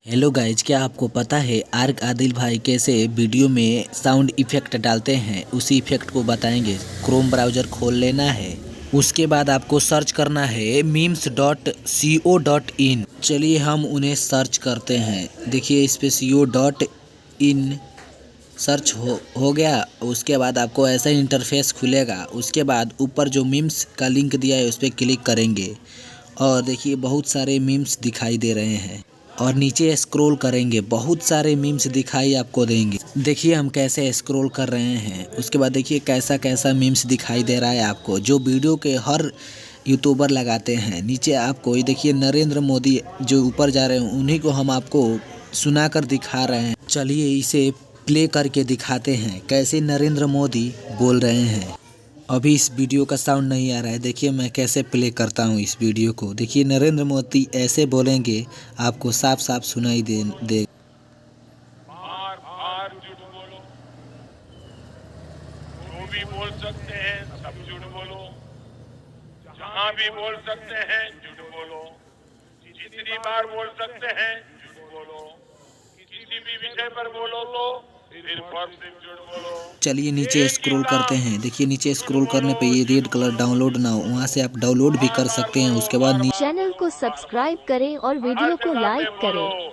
Hello guys, क्या आपको पता है आर्क आदिल भाई कैसे वीडियो में साउंड इफेक्ट डालते हैं? उसी इफेक्ट को बताएंगे। क्रोम ब्राउज़र खोल लेना है, उसके बाद आपको सर्च करना है memes.co.in। चलिए हम उन्हें सर्च करते हैं। देखिए इस पे co.in सर्च हो गया। उसके बाद आपको ऐसा इंटरफेस खुलेगा। उसके बाद ऊपर जो मीम्स का लिंक दिया है उस पर क्लिक करेंगे और देखिए बहुत सारे मीम्स दिखाई दे रहे हैं और नीचे स्क्रॉल करेंगे, बहुत सारे मीम्स दिखाई आपको देंगे। देखिए हम कैसे स्क्रॉल कर रहे हैं। उसके बाद देखिए कैसा कैसा मीम्स दिखाई दे रहा है आपको, जो वीडियो के हर यूट्यूबर लगाते हैं। नीचे आपको ये देखिए नरेंद्र मोदी जो ऊपर जा रहे हैं, उन्हीं को हम आपको सुनाकर दिखा रहे हैं। चलिए इसे प्ले करके दिखाते हैं कैसे नरेंद्र मोदी बोल रहे हैं। अभी इस वीडियो का साउंड नहीं आ रहा है। देखिए मैं कैसे प्ले करता हूँ इस वीडियो को। देखिए नरेंद्र मोदी ऐसे बोलेंगे, आपको साफ साफ सुनाई दे। बार बार झूठ बोलो, जो भी बोल सकते हैं सब झूठ बोलो, जहां भी बोल सकते हैं झूठ बोलो, जितनी बार बोल सकते हैं झूठ बोलो, किसी भी विषय पर बोलो तो सिर्फ और सिर्फ झूठ बोलो। चलिए नीचे एक ही स्क्रॉल करते काम, हैं। देखिए नीचे झूठ स्क्रॉल करने बोलो, पे ये रेड झूठ कलर बोलो, डाउनलोड ना हो, वहाँ से आप डाउनलोड भी बार कर बार सकते हैं। बोलो, उसके बाद बार बार चैनल बोलो, को बार बार सब्सक्राइब करें और हर वीडियो को जगह पे लाइक करें। बोलो।